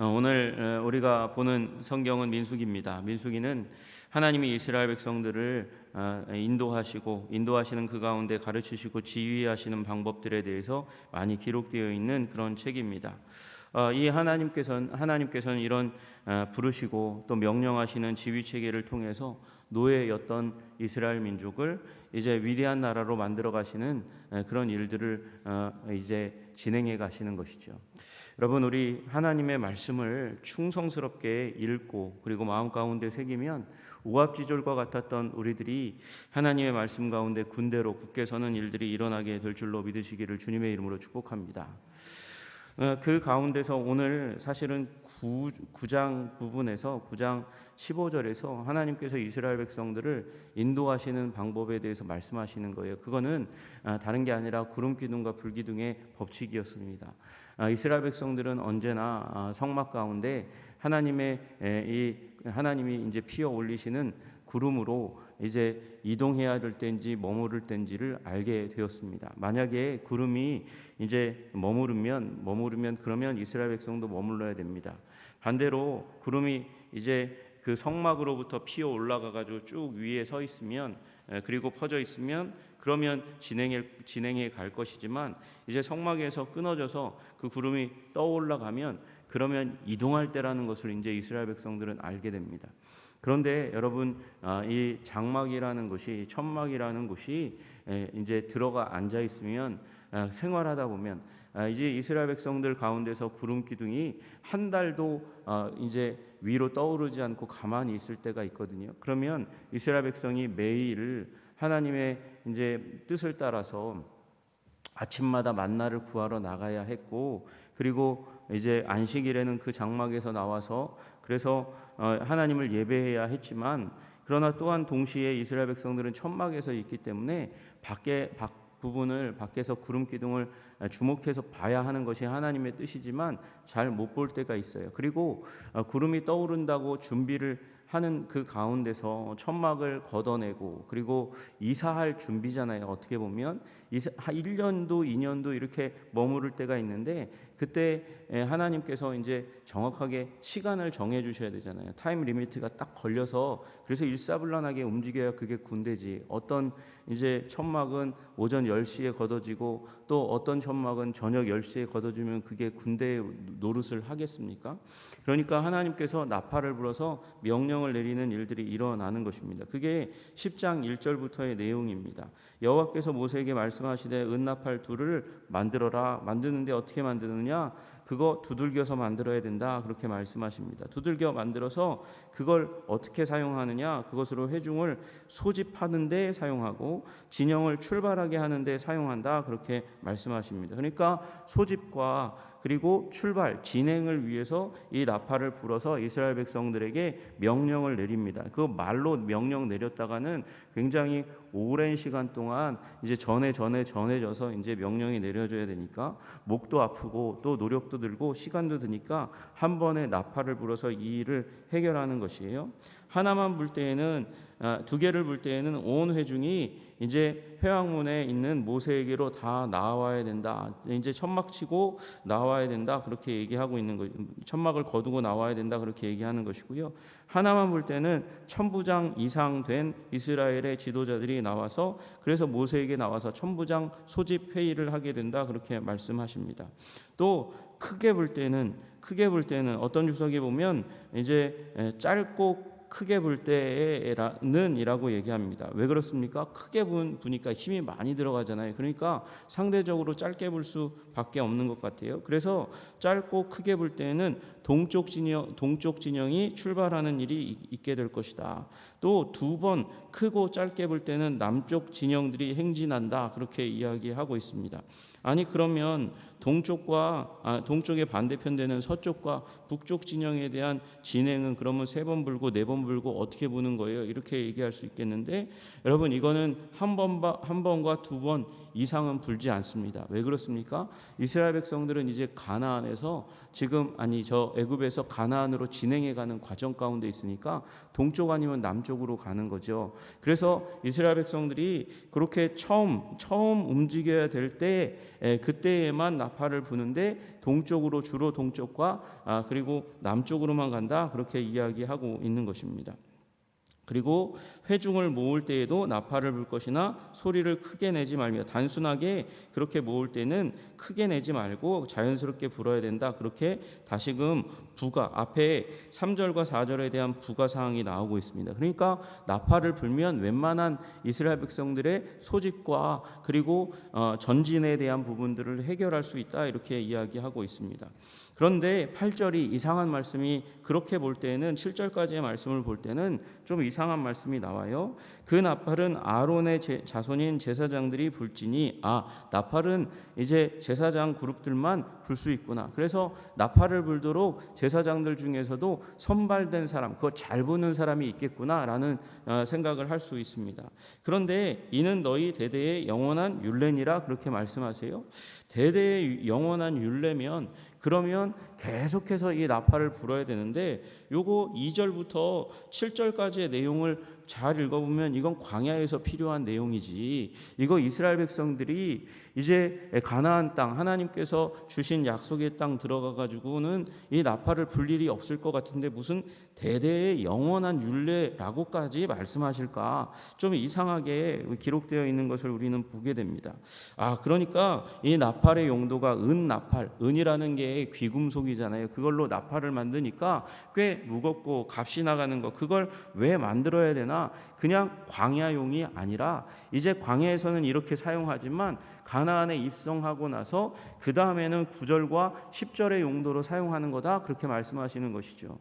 오늘 우리가 보는 성경은 민수기입니다. 민수기는 하나님이 이스라엘 백성들을 인도하시는 그 가운데 가르치시고 지휘하시는 방법들에 대해서 많이 기록되어 있는 그런 책입니다. 이 하나님께서는 이런 부르시고 또 명령하시는 지휘 체계를 통해서 노예였던 이스라엘 민족을 이제 위대한 나라로 만들어 가시는 그런 일들을 이제 진행해 가시는 것이죠. 여러분, 우리 하나님의 말씀을 충성스럽게 읽고 그리고 마음 가운데 새기면 우압지졸과 같았던 우리들이 하나님의 말씀 가운데 군대로 굳게 서는 일들이 일어나게 될 줄로 믿으시기를 주님의 이름으로 축복합니다. 그 가운데서 오늘 사실은 9장 부분에서 9장 15절에서 하나님께서 이스라엘 백성들을 인도하시는 방법에 대해서 말씀하시는 거예요. 그거는 다른 게 아니라 구름 기둥과 불 기둥의 법칙이었습니다. 이스라엘 백성들은 언제나 성막 가운데 하나님이 이제 피어 올리시는 구름으로 이제 이동해야 될 때인지 머무를 때인지를 알게 되었습니다. 만약에 구름이 이제 머무르면 그러면 이스라엘 백성도 머물러야 됩니다. 반대로 구름이 이제 그 성막으로부터 피어 올라가 가지고 쭉 위에 서 있으면 그리고 퍼져 있으면 그러면 진행해 갈 것이지만 이제 성막에서 끊어져서 그 구름이 떠올라가면 그러면 이동할 때라는 것을 이제 이스라엘 백성들은 알게 됩니다. 그런데 여러분, 이 장막이라는 것이 천막이라는 곳이 이제 들어가 앉아 있으면 생활하다 보면 이제 이스라엘 백성들 가운데서 구름 기둥이 한 달도 이제 위로 떠오르지 않고 가만히 있을 때가 있거든요. 그러면 이스라엘 백성이 매일 하나님의 이제 뜻을 따라서 아침마다 만나를 구하러 나가야 했고, 그리고 이제 안식일에는 그 장막에서 나와서 그래서 하나님을 예배해야 했지만, 그러나 또한 동시에 이스라엘 백성들은 천막에서 있기 때문에 부분을 밖에서 구름 기둥을 주목해서 봐야 하는 것이 하나님의 뜻이지만 잘 못 볼 때가 있어요. 그리고 구름이 떠오른다고 준비를 하는 그 가운데서 천막을 걷어내고 그리고 이사할 준비잖아요. 어떻게 보면 1년도 2년도 이렇게 머무를 때가 있는데 그때 하나님께서 이제 정확하게 시간을 정해 주셔야 되잖아요. 타임 리미트가 딱 걸려서, 그래서 일사불란하게 움직여야 그게 군대지. 어떤 이제 천막은 오전 10시에 걷어지고 또 어떤 천막은 저녁 10시에 걷어지면 그게 군대 노릇을 하겠습니까? 그러니까 하나님께서 나팔을 불어서 명령을 내리는 일들이 일어나는 것입니다. 그게 10장 1절부터의 내용입니다. 여호와께서 모세에게 말씀하시되 은나팔 둘을 만들어라. 만드는데 어떻게 만드느냐? 그거 두들겨서 만들어야 된다. 그렇게 말씀하십니다. 두들겨 만들어서 그걸 어떻게 사용하느냐? 그것으로 회중을 소집하는 데 사용하고 진영을 출발하게 하는 데 사용한다. 그렇게 말씀하십니다. 그러니까 소집과 그리고 출발, 진행을 위해서 이 나팔을 불어서 이스라엘 백성들에게 명령을 내립니다. 그 말로 명령 내렸다가는 굉장히 오랜 시간 동안 이제 전해져서 이제 명령이 내려져야 되니까 목도 아프고 또 노력도 들고 시간도 드니까 한 번에 나팔을 불어서 이 일을 해결하는 것이에요. 하나만 불 때에는 두 개를 불 때에는 온 회중이 이제 회왕문에 있는 모세에게로 다 나와야 된다. 이제 천막 치고 나와야 된다. 그렇게 얘기하고 있는 거, 천막을 거두고 나와야 된다. 그렇게 얘기하는 것이고요. 하나만 볼 때는 1000부장 이상 된 이스라엘의 지도자들이 나와서 그래서 모세에게 나와서 1000부장 소집 회의를 하게 된다. 그렇게 말씀하십니다. 또 크게 볼 때는 어떤 주석에 보면 이제 짧고 크게 불 때는 이라고 얘기합니다. 왜 그렇습니까? 크게 부니까 힘이 많이 들어가잖아요. 그러니까 상대적으로 짧게 불 수밖에 없는 것 같아요. 그래서 짧고 크게 불 때는 동쪽 진영이 출발하는 일이 있게 될 것이다. 또 두 번 크고 짧게 불 때는 남쪽 진영들이 행진한다. 그렇게 이야기하고 있습니다. 아니 그러면 동쪽의 반대편 되는 서쪽과 북쪽 진영에 대한 진행은 그러면 3번 불고 4번 불고 어떻게 부는 거예요? 이렇게 얘기할 수 있겠는데, 여러분 이거는 한 번과 2번 이상은 불지 않습니다. 왜 그렇습니까? 이스라엘 백성들은 이제 가나안에서 저 애굽에서 가나안으로 진행해가는 과정 가운데 있으니까 동쪽 아니면 남쪽으로 가는 거죠. 그래서 이스라엘 백성들이 그렇게 처음 움직여야 될 때 그때에만 나팔을 부는데 주로 동쪽과 그리고 남쪽으로만 간다, 그렇게 이야기하고 있는 것입니다. 그리고 회중을 모을 때에도 나팔을 불 것이나 소리를 크게 내지 말며, 단순하게 그렇게 모을 때는 크게 내지 말고 자연스럽게 불어야 된다, 그렇게 다시금 부가 앞에 3절과 4절에 대한 부가 사항이 나오고 있습니다. 그러니까 나팔을 불면 웬만한 이스라엘 백성들의 소집과 그리고 전진에 대한 부분들을 해결할 수 있다, 이렇게 이야기하고 있습니다. 그런데 8절이 이상한 말씀이, 그렇게 볼 때는 7절까지의 말씀을 볼 때는 좀 이상한 말씀이 나와요. 그 나팔은 아론의 자손인 제사장들이 불지니, 나팔은 이제 제사장 그룹들만 불 수 있구나. 그래서 나팔을 불도록 제사장들 중에서도 선발된 사람, 그거 잘 부는 사람이 있겠구나라는 생각을 할 수 있습니다. 그런데 이는 너희 대대의 영원한 율례니라, 그렇게 말씀하세요. 대대의 영원한 율례면 그러면 계속해서 이 나팔을 불어야 되는데, 요거 2절부터 7절까지의 내용을 잘 읽어보면 이건 광야에서 필요한 내용이지, 이거 이스라엘 백성들이 이제 가나안 땅, 하나님께서 주신 약속의 땅 들어가 가지고는 이 나팔을 불 일이 없을 것 같은데 무슨 대대의 영원한 율례라고까지 말씀하실까, 좀 이상하게 기록되어 있는 것을 우리는 보게 됩니다. 그러니까 이 나팔의 용도가 은나팔, 은이라는 게 귀금속이잖아요. 그걸로 나팔을 만드니까 꽤 무겁고 값이 나가는 거, 그걸 왜 만들어야 되나? 그냥 광야용이 아니라, 이제 광야에서는 이렇게 사용하지만 가나안에 입성하고 나서 그 다음에는 9절과 10절의 용도로 사용하는 거다, 그렇게 말씀하시는 것이죠.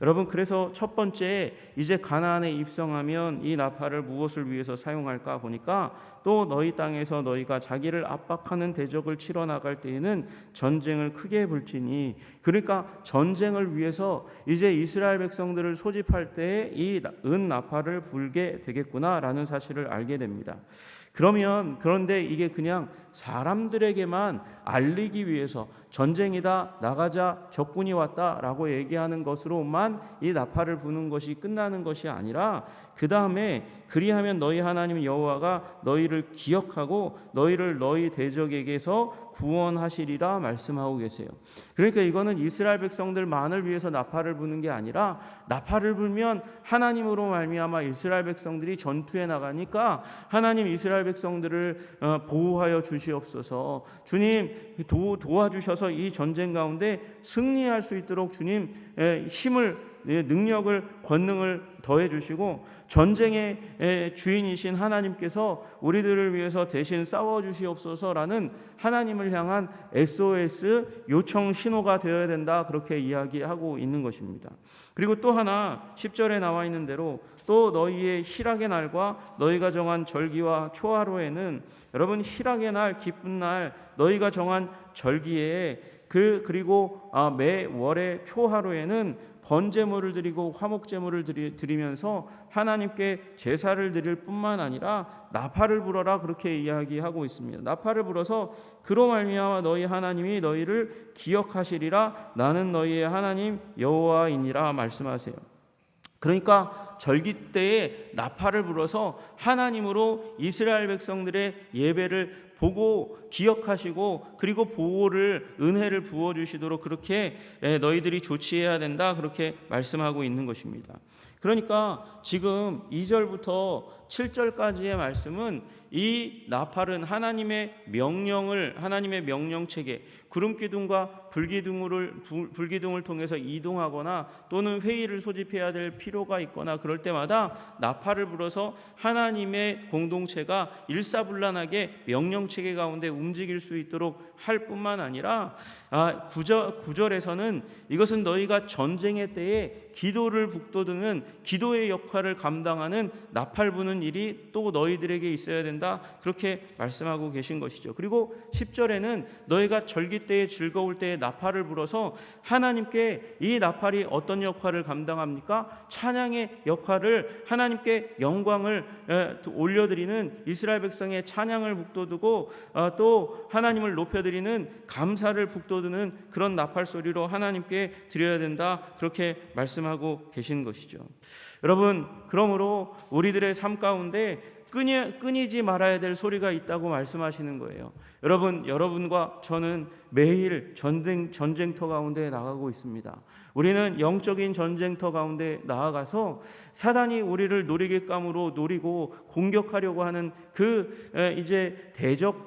여러분, 그래서 첫 번째, 이제 가나안에 입성하면 이 나팔을 무엇을 위해서 사용할까 보니까, 또 너희 땅에서 너희가 자기를 압박하는 대적을 치러 나갈 때에는 전쟁을 크게 불지니, 그러니까 전쟁을 위해서 이제 이스라엘 백성들을 소집할 때 이 은나팔을 불게 되겠구나라는 사실을 알게 됩니다. 그런데 이게 그냥 사람들에게만 알리기 위해서 전쟁이다, 나가자, 적군이 왔다라고 얘기하는 것으로만 이 나팔을 부는 것이 끝나는 것이 아니라, 그 다음에 그리하면 너희 하나님 여호와가 너희를 기억하고 너희를 너희 대적에게서 구원하시리라 말씀하고 계세요. 그러니까 이거는 이스라엘 백성들만을 위해서 나팔을 부는 게 아니라, 나팔을 불면 하나님으로 말미암아 이스라엘 백성들이 전투에 나가니까 하나님 이스라엘 백성들을 보호하여 주시옵소서, 주님 도와주셔서 이 전쟁 가운데 승리할 수 있도록 주님 힘을, 능력을, 권능을 더해 주시고, 전쟁의 주인이신 하나님께서 우리들을 위해서 대신 싸워 주시옵소서라는 하나님을 향한 SOS 요청 신호가 되어야 된다, 그렇게 이야기하고 있는 것입니다. 그리고 또 하나 10절에 나와 있는 대로, 또 너희의 희락의 날과 너희가 정한 절기와 초하루에는, 여러분, 희락의 날, 기쁜 날, 너희가 정한 절기에 그리고 매 월의 초하루에는 번제물을 드리고 화목제물을 드리면서 하나님께 제사를 드릴 뿐만 아니라 나팔을 불어라, 그렇게 이야기하고 있습니다. 나팔을 불어서 그로 말미암아 너희 하나님이 너희를 기억하시리라, 나는 너희의 하나님 여호와이니라 말씀하세요. 그러니까 절기 때에 나팔을 불어서 하나님으로 이스라엘 백성들의 예배를 보고 기억하시고, 그리고 보호를, 은혜를 부어주시도록 그렇게 너희들이 조치해야 된다, 그렇게 말씀하고 있는 것입니다. 그러니까 지금 2절부터 7절까지의 말씀은 이 나팔은 하나님의 명령체계, 구름기둥과 불기둥을 통해서 이동하거나 또는 회의를 소집해야 될 필요가 있거나 그럴 때마다 나팔을 불어서 하나님의 공동체가 일사불란하게 명령체계 가운데 움직일 수 있도록 할 뿐만 아니라, 9절에서는 이것은 너희가 전쟁의 때에 기도를 북돋우는 기도의 역할을 감당하는 나팔 부는 일이 또 너희들에게 있어야 된다, 된다, 그렇게 말씀하고 계신 것이죠. 그리고 10절에는 너희가 절기 때에 즐거울 때에 나팔을 불어서 하나님께, 이 나팔이 어떤 역할을 감당합니까? 찬양의 역할을, 하나님께 영광을 올려드리는, 이스라엘 백성의 찬양을 북돋우고 또 하나님을 높여드리는, 감사를 북돋우는 그런 나팔 소리로 하나님께 드려야 된다, 그렇게 말씀하고 계신 것이죠. 여러분, 그러므로 우리들의 삶 가운데 끊이지 말아야 될 소리가 있다고 말씀하시는 거예요. 여러분과 저는 매일 전쟁터 가운데 나가고 있습니다. 우리는 영적인 전쟁터 가운데 나아가서 사단이 우리를 노리객감으로 노리고 공격하려고 하는 이제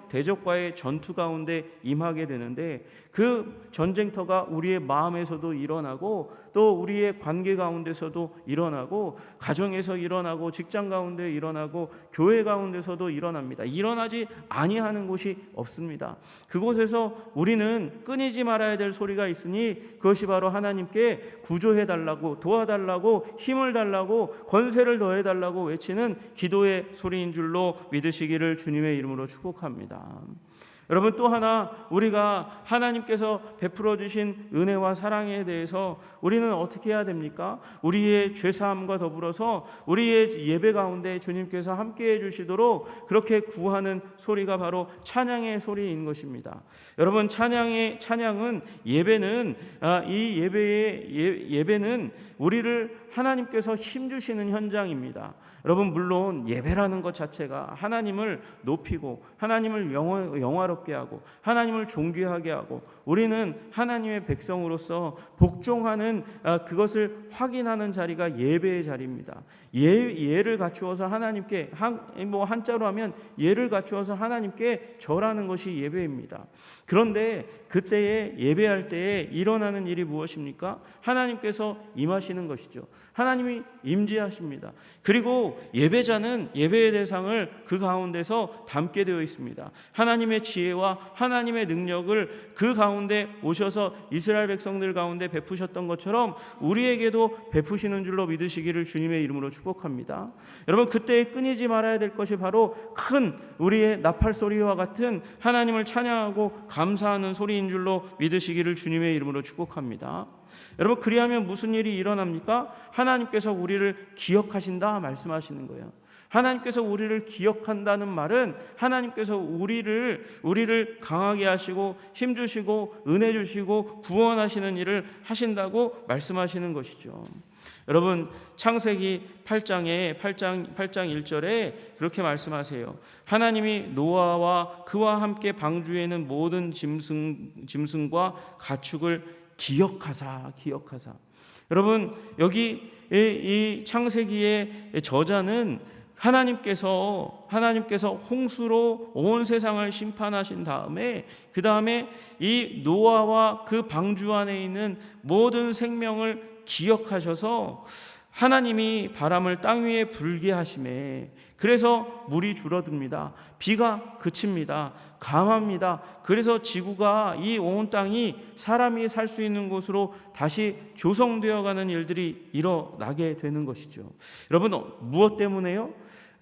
대적과의 전투 가운데 임하게 되는데, 그 전쟁터가 우리의 마음에서도 일어나고 또 우리의 관계 가운데서도 일어나고, 가정에서 일어나고, 직장 가운데 일어나고, 교회 가운데서도 일어납니다. 일어나지 아니하는 곳이 없습니다. 그곳에서 우리는 끊이지 말아야 될 소리가 있으니 그것이 바로 하나님께 구조해달라고, 도와달라고, 힘을 달라고, 권세를 더해달라고 외치는 기도의 소리인 줄로 믿으시기를 주님의 이름으로 축복합니다. 여러분, 또 하나 우리가 하나님께서 베풀어 주신 은혜와 사랑에 대해서 우리는 어떻게 해야 됩니까? 우리의 죄사함과 더불어서 우리의 예배 가운데 주님께서 함께해 주시도록 그렇게 구하는 소리가 바로 찬양의 소리인 것입니다. 여러분, 찬양은, 예배는, 이 예배는 우리를 하나님께서 힘주시는 현장입니다. 여러분, 물론 예배라는 것 자체가 하나님을 높이고 하나님을 영화롭게 하고 하나님을 존귀하게 하고 우리는 하나님의 백성으로서 복종하는, 그것을 확인하는 자리가 예배의 자리입니다. 예를 갖추어서 하나님께, 한자로 하면 예를 갖추어서 하나님께 절하는 것이 예배입니다. 그런데 그때에, 예배할 때에 일어나는 일이 무엇입니까? 하나님께서 임하시는 것이죠. 하나님이 임재하십니다. 그리고 예배자는 예배의 대상을 그 가운데서 담게 되어 있습니다. 하나님의 지혜와 하나님의 능력을 그 가운데 오셔서 이스라엘 백성들 가운데 베푸셨던 것처럼 우리에게도 베푸시는 줄로 믿으시기를 주님의 이름으로 축복합니다. 여러분, 그때에 끊이지 말아야 될 것이 바로 큰 우리의 나팔 소리와 같은 하나님을 찬양하고 감사하는 소리인 줄로 믿으시기를 주님의 이름으로 축복합니다. 여러분, 그리하면 무슨 일이 일어납니까? 하나님께서 우리를 기억하신다 말씀하시는 거예요. 하나님께서 우리를 기억한다는 말은 하나님께서 우리를 강하게 하시고 힘주시고 은혜 주시고 구원하시는 일을 하신다고 말씀하시는 것이죠. 여러분, 창세기 8장 1절에 그렇게 말씀하세요. 하나님이 노아와 그와 함께 방주에는 모든 짐승과 가축을 기억하사. 여러분, 여기 이 창세기의 저자는 하나님께서 홍수로 온 세상을 심판하신 다음에, 그 다음에 이 노아와 그 방주 안에 있는 모든 생명을 기억하셔서 하나님이 바람을 땅 위에 불게 하심에, 그래서 물이 줄어듭니다. 비가 그칩니다. 감합니다. 그래서 지구가, 이 온 땅이 사람이 살 수 있는 곳으로 다시 조성되어 가는 일들이 일어나게 되는 것이죠. 여러분, 무엇 때문에요?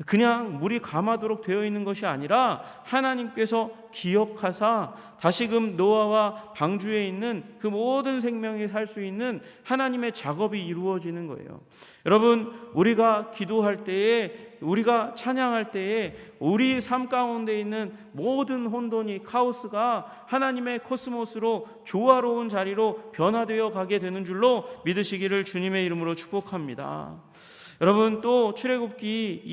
그냥 물이 감하도록 되어 있는 것이 아니라 하나님께서 기억하사 다시금 노아와 방주에 있는 그 모든 생명이 살 수 있는 하나님의 작업이 이루어지는 거예요. 여러분, 우리가 기도할 때에, 우리가 찬양할 때에 우리 삶 가운데 있는 모든 혼돈이, 카오스가 하나님의 코스모스로 조화로운 자리로 변화되어 가게 되는 줄로 믿으시기를 주님의 이름으로 축복합니다. 여러분, 또 출애굽기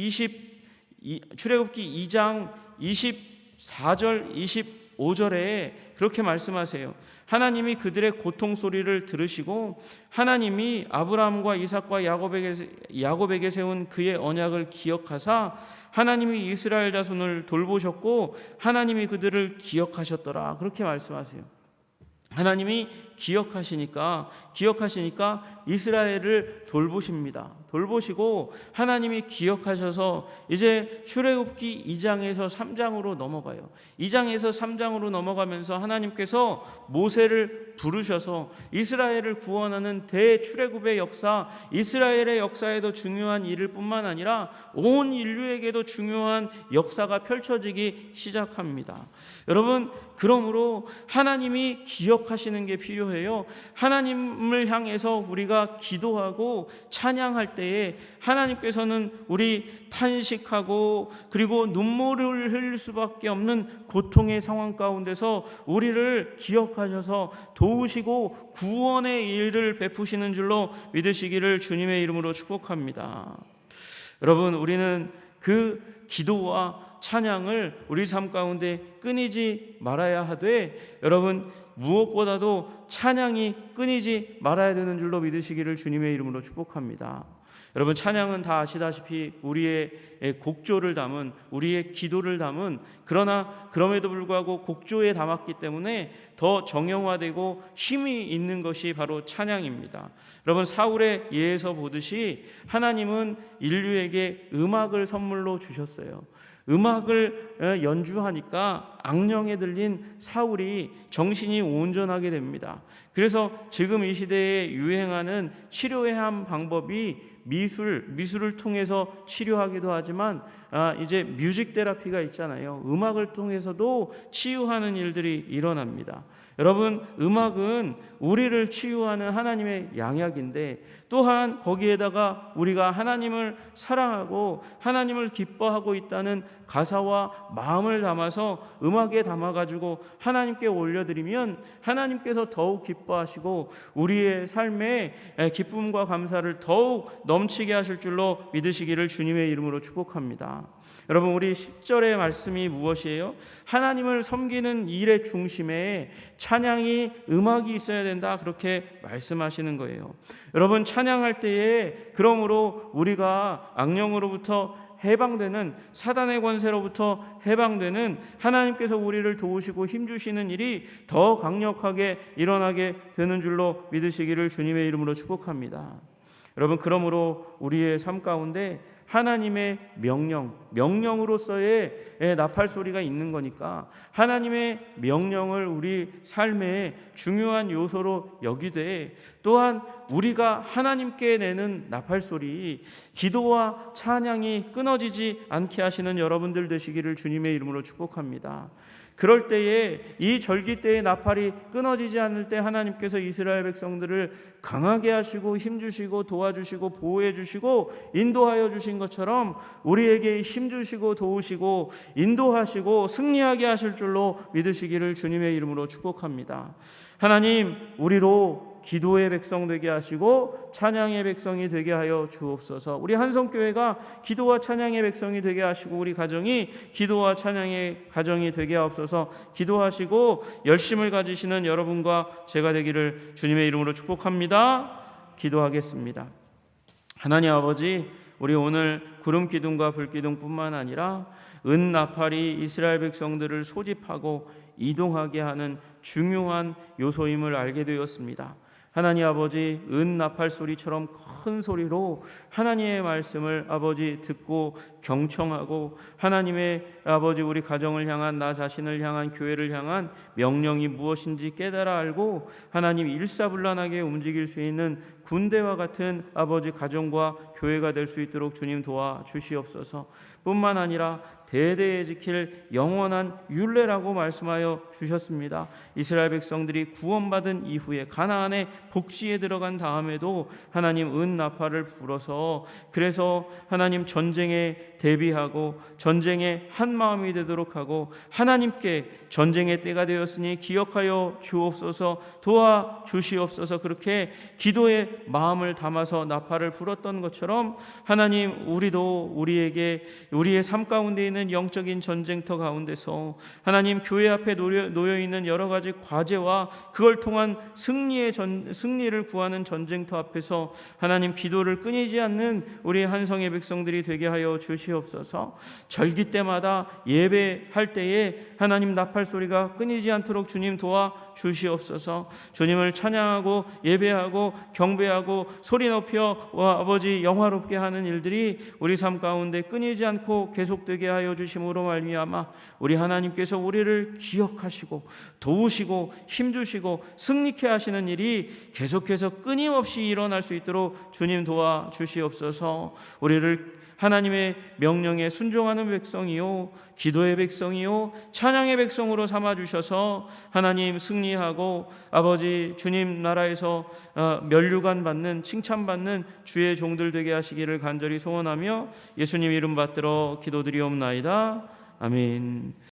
2장 24절 25절에 그렇게 말씀하세요. 하나님이 그들의 고통 소리를 들으시고 하나님이 아브라함과 이삭과 야곱에게 세운 그의 언약을 기억하사 하나님이 이스라엘 자손을 돌보셨고 하나님이 그들을 기억하셨더라. 그렇게 말씀하세요. 하나님이 기억하시니까 이스라엘을 돌보십니다. 돌보시고 하나님이 기억하셔서 이제 출애굽기 2장에서 3장으로 넘어가요. 2장에서 3장으로 넘어가면서 하나님께서 모세를 부르셔서 이스라엘을 구원하는 대출애굽의 역사, 이스라엘의 역사에도 중요한 일일 뿐만 아니라 온 인류에게도 중요한 역사가 펼쳐지기 시작합니다. 여러분, 그러므로 하나님이 기억하시는 게 필요해요. 하나님을 향해서 우리가 기도하고 찬양할 때에 하나님께서는 우리 탄식하고 그리고 눈물을 흘릴 수밖에 없는 고통의 상황 가운데서 우리를 기억하셔서 도우시고 구원의 일을 베푸시는 줄로 믿으시기를 주님의 이름으로 축복합니다. 여러분, 우리는 그 기도와 찬양을 우리 삶 가운데 끊이지 말아야 하되, 여러분, 무엇보다도 찬양이 끊이지 말아야 되는 줄로 믿으시기를 주님의 이름으로 축복합니다. 여러분, 찬양은 다 아시다시피 우리의 곡조를 담은, 우리의 기도를 담은, 그러나 그럼에도 불구하고 곡조에 담았기 때문에 더 정형화되고 힘이 있는 것이 바로 찬양입니다. 여러분, 사울의 예에서 보듯이 하나님은 인류에게 음악을 선물로 주셨어요. 음악을 연주하니까 악령에 들린 사울이 정신이 온전하게 됩니다. 그래서 지금 이 시대에 유행하는 치료의 한 방법이 미술을 통해서 치료하기도 하지만 이제 뮤직 테라피가 있잖아요. 음악을 통해서도 치유하는 일들이 일어납니다. 여러분, 음악은 우리를 치유하는 하나님의 양약인데, 또한 거기에다가 우리가 하나님을 사랑하고 하나님을 기뻐하고 있다는 가사와 마음을 담아서 음악에 담아가지고 하나님께 올려드리면 하나님께서 더욱 기뻐하시고 우리의 삶에 기쁨과 감사를 더욱 넘치게 하실 줄로 믿으시기를 주님의 이름으로 축복합니다. 여러분, 우리 10절의 말씀이 무엇이에요? 하나님을 섬기는 일의 중심에 찬양이, 음악이 있어야 된다, 그렇게 말씀하시는 거예요. 여러분, 찬양할 때에 그러므로 우리가 악령으로부터 해방되는, 사단의 권세로부터 해방되는, 하나님께서 우리를 도우시고 힘주시는 일이 더 강력하게 일어나게 되는 줄로 믿으시기를 주님의 이름으로 축복합니다. 여러분, 그러므로 우리의 삶 가운데 하나님의 명령으로서의 나팔 소리가 있는 거니까 하나님의 명령을 우리 삶의 중요한 요소로 여기되, 또한 우리가 하나님께 내는 나팔 소리, 기도와 찬양이 끊어지지 않게 하시는 여러분들 되시기를 주님의 이름으로 축복합니다. 그럴 때에, 이 절기 때의 나팔이 끊어지지 않을 때 하나님께서 이스라엘 백성들을 강하게 하시고 힘주시고 도와주시고 보호해주시고 인도하여 주신 것처럼 우리에게 힘주시고 도우시고 인도하시고 승리하게 하실 줄로 믿으시기를 주님의 이름으로 축복합니다. 하나님, 우리로 기도의 백성 되게 하시고 찬양의 백성이 되게 하여 주옵소서. 우리 한성교회가 기도와 찬양의 백성이 되게 하시고 우리 가정이 기도와 찬양의 가정이 되게 하옵소서. 기도하시고 열심을 가지시는 여러분과 제가 되기를 주님의 이름으로 축복합니다. 기도하겠습니다. 하나님 아버지, 우리 오늘 구름 기둥과 불 기둥뿐만 아니라 은 나팔이 이스라엘 백성들을 소집하고 이동하게 하는 중요한 요소임을 알게 되었습니다. 하나님 아버지, 은 나팔 소리처럼 큰 소리로 하나님의 말씀을 아버지 듣고 경청하고 하나님의 아버지 우리 가정을 향한, 나 자신을 향한, 교회를 향한 명령이 무엇인지 깨달아 알고 하나님 일사불란하게 움직일 수 있는 군대와 같은 아버지 가정과 교회가 될 수 있도록 주님 도와주시옵소서. 뿐만 아니라 대대에 지킬 영원한 율례라고 말씀하여 주셨습니다. 이스라엘 백성들이 구원받은 이후에 가나안의 복지에 들어간 다음에도 하나님 은 나팔을 불어서, 그래서 하나님 전쟁에 대비하고 전쟁에 한 마음이 되도록 하고 하나님께 전쟁의 때가 되었으니 기억하여 주옵소서, 도와주시옵소서, 그렇게 기도의 마음을 담아서 나팔을 불었던 것처럼 하나님, 우리도 우리에게 우리의 삶 가운데 있는 있는 영적인 전쟁터 가운데서 하나님 교회 앞에 놓여 있는 여러 가지 과제와 그걸 통한 승리를 구하는 전쟁터 앞에서 하나님 기도를 끊이지 않는 우리 한성의 백성들이 되게 하여 주시옵소서. 절기 때마다 예배할 때에 하나님 나팔 소리가 끊이지 않도록 주님 도와 주시옵소서. 주님을 찬양하고 예배하고 경배하고 소리 높여 아버지 영화롭게 하는 일들이 우리 삶 가운데 끊이지 않고 계속되게 하여 주심으로 말미암아 우리 하나님께서 우리를 기억하시고 도우시고 힘주시고 승리케 하시는 일이 계속해서 끊임없이 일어날 수 있도록 주님 도와 주시옵소서. 우리를 하나님의 명령에 순종하는 백성이요 기도의 백성이요 찬양의 백성으로 삼아주셔서 하나님 승리하고 아버지 주님 나라에서 면류관 받는 칭찬받는 주의 종들 되게 하시기를 간절히 소원하며 예수님 이름 받들어 기도드리옵나이다. 아멘.